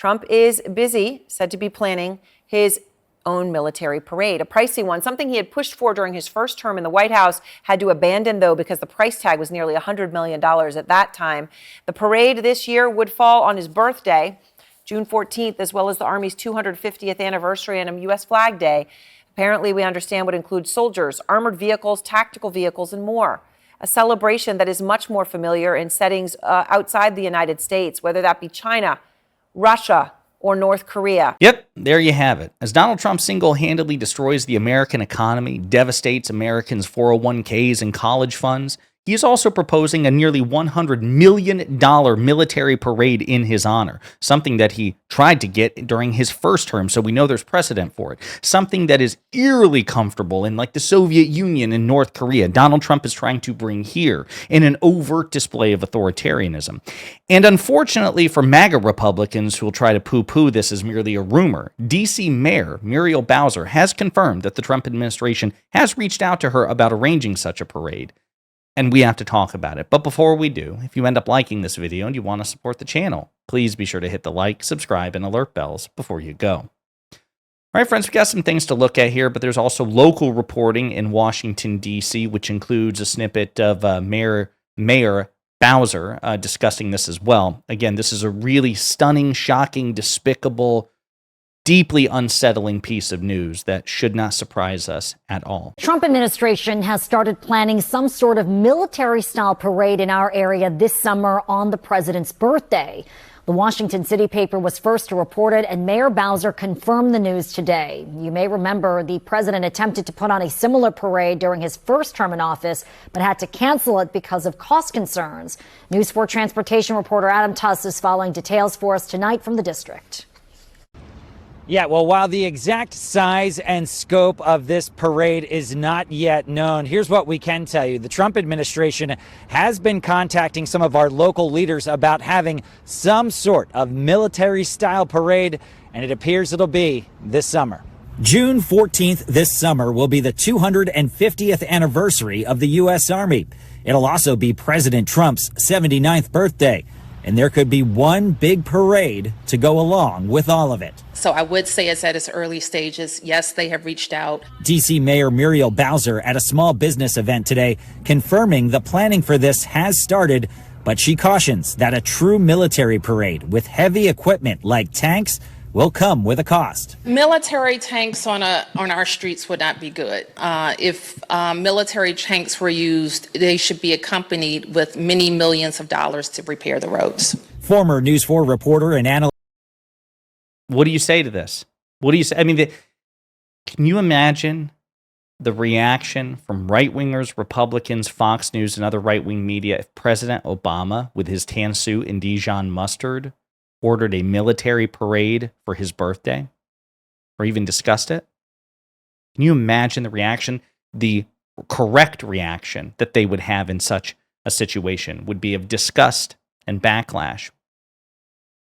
Trump is busy, said to be planning his own military parade, a pricey one, something he had pushed for during his first term in the White House, had to abandon, though, because the price tag was nearly $100 million at that time. The parade this year would fall on his birthday, June 14th, as well as the Army's 250th anniversary and a U.S. Flag Day. Apparently, we understand, would include soldiers, armored vehicles, tactical vehicles, and more. A celebration that is much more familiar in settings outside the United States, whether that be China, Russia, or North Korea. Yep, there you have it. As Donald Trump single-handedly destroys the American economy, devastates Americans' 401ks and college funds, he is also proposing a nearly $100 million military parade in his honor, something that he tried to get during his first term, so we know there's precedent for it. Something that is eerily comfortable in like the Soviet Union and North Korea. Donald Trump is trying to bring here in an overt display of authoritarianism. And unfortunately for MAGA Republicans who will try to poo-poo this as merely a rumor, D.C. Mayor Muriel Bowser has confirmed that the Trump administration has reached out to her about arranging such a parade. And we have to talk about it. But before we do, if you end up liking this video and you want to support the channel, please be sure to hit the like, subscribe, and alert bells before you go. All right, friends, we've got some things to look at here, but there's also local reporting in Washington, D.C., which includes a snippet of Mayor Bowser discussing this as well. Again, this is a really stunning, shocking, despicable, deeply unsettling piece of news that should not surprise us at all. Trump administration has started planning some sort of military-style parade in our area this summer on the president's birthday. The Washington City paper was first to report it, and Mayor Bowser confirmed the news today. You may remember the president attempted to put on a similar parade during his first term in office, but had to cancel it because of cost concerns. News 4 transportation reporter Adam Tuss is following details for us tonight from the district. Yeah, well, while the exact size and scope of this parade is not yet known, here's what we can tell you. The Trump administration has been contacting some of our local leaders about having some sort of military-style parade, and it appears it'll be this summer. June 14th this summer will be the 250th anniversary of the U.S. Army. It'll also be President Trump's 79th birthday. And there could be one big parade to go along with all of it. So I would say it's at its early stages. Yes, they have reached out. D.C. Mayor Muriel Bowser at a small business event today confirming the planning for this has started, but she cautions that a true military parade with heavy equipment like tanks will come with a cost. Military tanks on our streets would not be good. If military tanks were used, they should be accompanied with many millions of dollars to repair the roads. Former News 4 reporter and analyst. What do you say to this? What do you say? I mean, can you imagine the reaction from right-wingers, Republicans, Fox News, and other right-wing media if President Obama, with his tan suit and Dijon mustard, ordered a military parade for his birthday, or even discussed it? Can you imagine the reaction? The correct reaction that they would have in such a situation would be of disgust and backlash.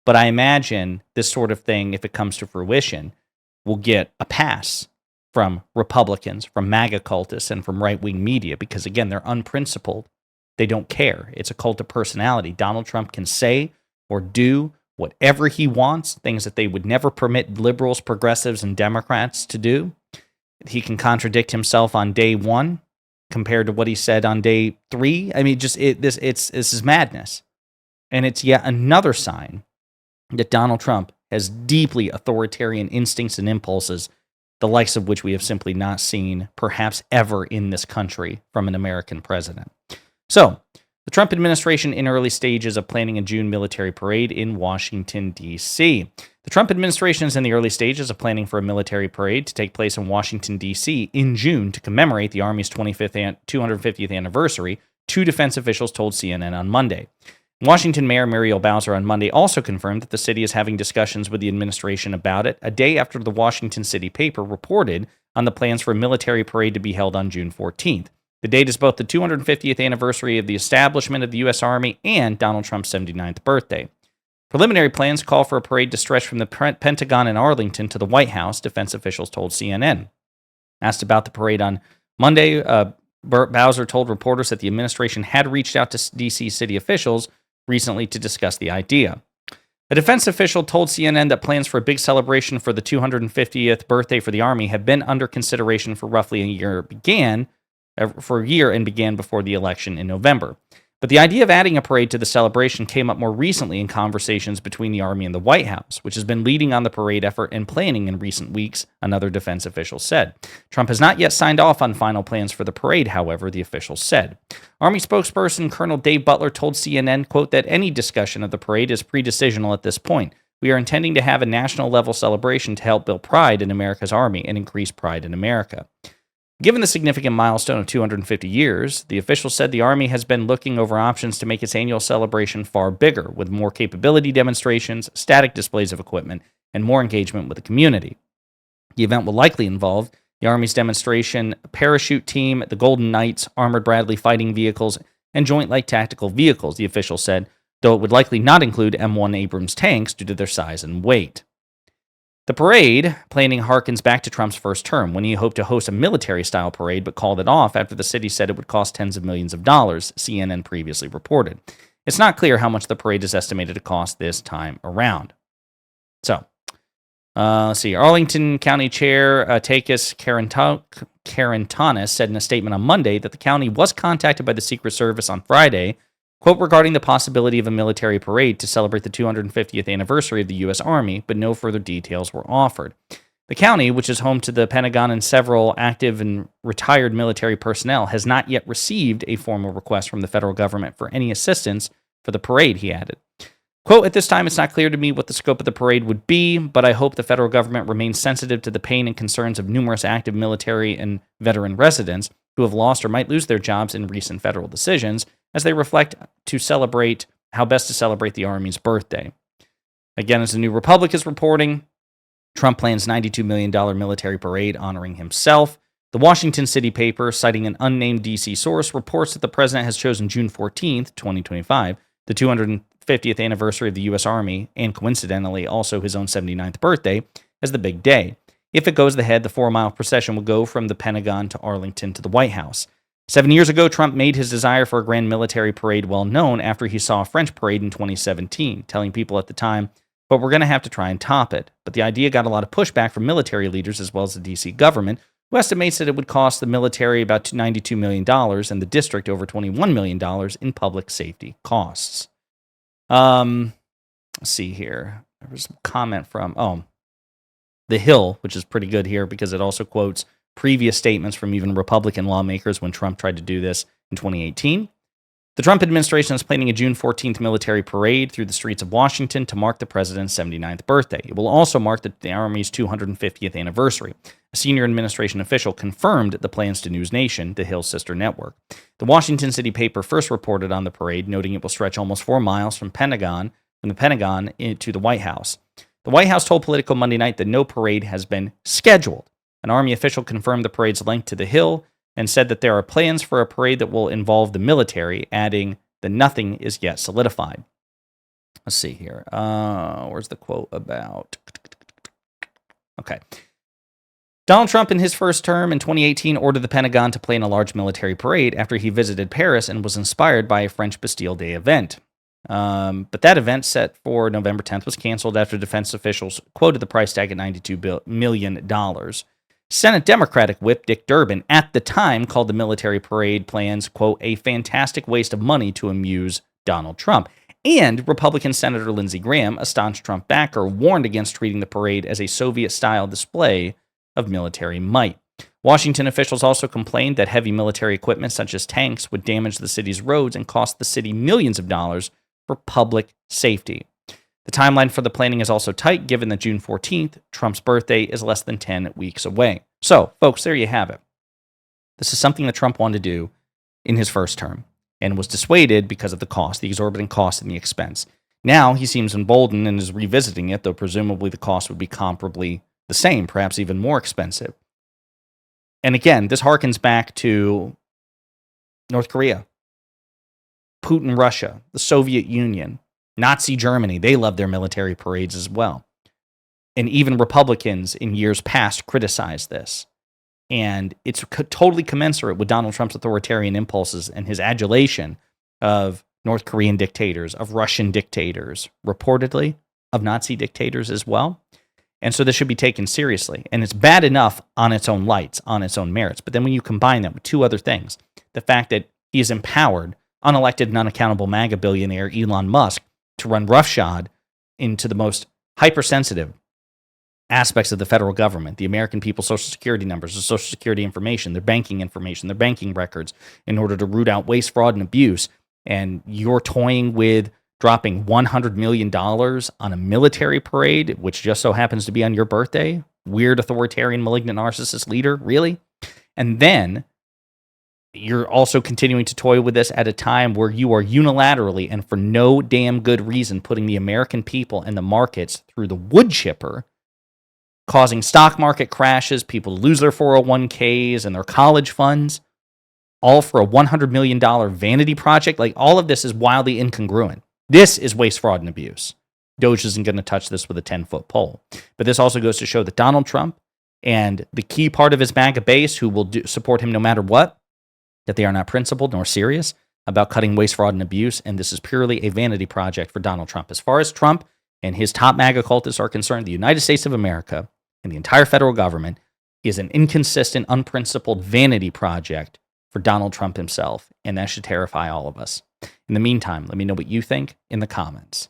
But I imagine this sort of thing, if it comes to fruition, will get a pass from Republicans, from MAGA cultists, and from right-wing media, because again, they're unprincipled. They don't care. It's a cult of personality. Donald Trump can say or do whatever he wants, things that they would never permit liberals, progressives, and Democrats to do. He can contradict himself on day one compared to what he said on day 3. I mean, this is madness. And it's yet another sign that Donald Trump has deeply authoritarian instincts and impulses, the likes of which we have simply not seen, perhaps ever in this country, from an American president. So, the Trump administration in early stages of planning a June military parade in Washington, D.C. The Trump administration is in the early stages of planning for a military parade to take place in Washington, D.C. in June to commemorate the Army's 250th anniversary, 2 defense officials told CNN on Monday. Washington Mayor Muriel Bowser on Monday also confirmed that the city is having discussions with the administration about it, a day after the Washington City paper reported on the plans for a military parade to be held on June 14th. The date is both the 250th anniversary of the establishment of the U.S. Army and Donald Trump's 79th birthday. Preliminary plans call for a parade to stretch from the Pentagon in Arlington to the White House, defense officials told CNN. Asked about the parade on Monday, Bowser told reporters that the administration had reached out to D.C. city officials recently to discuss the idea. A defense official told CNN that plans for a big celebration for the 250th birthday for the Army have been under consideration for roughly a year and began before the election in November. But the idea of adding a parade to the celebration came up more recently in conversations between the Army and the White House, which has been leading on the parade effort and planning in recent weeks, another defense official said. Trump has not yet signed off on final plans for the parade, however, the official said. Army spokesperson Colonel Dave Butler told CNN, quote, that any discussion of the parade is pre-decisional at this point. We are intending to have a national level celebration to help build pride in America's Army and increase pride in America. Given the significant milestone of 250 years, the official said the Army has been looking over options to make its annual celebration far bigger, with more capability demonstrations, static displays of equipment, and more engagement with the community. The event will likely involve the Army's demonstration parachute team, the Golden Knights, armored Bradley fighting vehicles, and joint light tactical vehicles, the official said, though it would likely not include M1 Abrams tanks due to their size and weight. The parade planning harkens back to Trump's first term, when he hoped to host a military-style parade but called it off after the city said it would cost tens of millions of dollars, CNN previously reported. It's not clear how much the parade is estimated to cost this time around. So, let's see. Arlington County Chair Takis Karantanis said in a statement on Monday that the county was contacted by the Secret Service on Friday, quote, regarding the possibility of a military parade to celebrate the 250th anniversary of the U.S. Army, but no further details were offered. The county, which is home to the Pentagon and several active and retired military personnel, has not yet received a formal request from the federal government for any assistance for the parade, he added. Quote, at this time, it's not clear to me what the scope of the parade would be, but I hope the federal government remains sensitive to the pain and concerns of numerous active military and veteran residents who have lost or might lose their jobs in recent federal decisions, as they reflect to celebrate how best to celebrate the Army's birthday. Again, as the New Republic is reporting, Trump plans $92 million military parade honoring himself. The Washington City paper, citing an unnamed D.C. source, reports that the president has chosen June 14th, 2025, the 250th anniversary of the U.S. Army, and coincidentally also his own 79th birthday, as the big day. If it goes ahead, the 4-mile procession will go from the Pentagon to Arlington to the White House. 7 years ago, Trump made his desire for a grand military parade well known after he saw a French parade in 2017, telling people at the time, but we're going to have to try and top it. But the idea got a lot of pushback from military leaders as well as the D.C. government, who estimates that it would cost the military about $92 million and the district over $21 million in public safety costs. Let's see here. There was a comment from, The Hill, which is pretty good here because it also quotes previous statements from even Republican lawmakers when Trump tried to do this in 2018. The Trump administration is planning a June 14th military parade through the streets of Washington to mark the president's 79th birthday. It will also mark the Army's 250th anniversary. A senior administration official confirmed the plans to News Nation, the Hill's sister network. The Washington City paper first reported on the parade, noting it will stretch almost 4 miles from the Pentagon to the White House. The White House told Politico Monday night that no parade has been scheduled. An Army official confirmed the parade's link to the Hill and said that there are plans for a parade that will involve the military, adding that nothing is yet solidified. Let's see here. Where's the quote about? Okay. Donald Trump, in his first term in 2018, ordered the Pentagon to plan a large military parade after he visited Paris and was inspired by a French Bastille Day event. But that event, set for November 10th, was canceled after defense officials quoted the price tag at $92 million. Senate Democratic Whip Dick Durbin, at the time, called the military parade plans, quote, a fantastic waste of money to amuse Donald Trump. And Republican Senator Lindsey Graham, a staunch Trump backer, warned against treating the parade as a Soviet-style display of military might. Washington officials also complained that heavy military equipment such as tanks would damage the city's roads and cost the city millions of dollars for public safety. The timeline for the planning is also tight, given that June 14th, Trump's birthday, is less than 10 weeks away. So, folks, there you have it. This is something that Trump wanted to do in his first term and was dissuaded because of the cost, the exorbitant cost and the expense. Now he seems emboldened and is revisiting it, though presumably the cost would be comparably the same, perhaps even more expensive. And again, this harkens back to North Korea, Putin, Russia, the Soviet Union, Nazi Germany. They love their military parades as well. And even Republicans in years past criticized this. And it's totally commensurate with Donald Trump's authoritarian impulses and his adulation of North Korean dictators, of Russian dictators, reportedly, of Nazi dictators as well. And so this should be taken seriously. And it's bad enough on its own lights, on its own merits. But then when you combine that with two other things, the fact that he has empowered unelected and unaccountable MAGA billionaire Elon Musk to run roughshod into the most hypersensitive aspects of the federal government, the American people's social security numbers, the social security information, their banking records, in order to root out waste, fraud, and abuse. And you're toying with dropping $100 million on a military parade, which just so happens to be on your birthday? Weird authoritarian, malignant narcissist leader? Really? And then you're also continuing to toy with this at a time where you are unilaterally and for no damn good reason putting the American people and the markets through the wood chipper, causing stock market crashes, people to lose their 401ks and their college funds, all for a $100 million vanity project. Like, all of this is wildly incongruent. This is waste, fraud, and abuse. Doge isn't going to touch this with a 10-foot pole. But this also goes to show that Donald Trump and the key part of his MAGA base, who will support him no matter what, that they are not principled nor serious about cutting waste, fraud, and abuse. And this is purely a vanity project for Donald Trump. As far as Trump and his top MAGA cultists are concerned, the United States of America and the entire federal government is an inconsistent, unprincipled vanity project for Donald Trump himself. And that should terrify all of us. In the meantime, let me know what you think in the comments.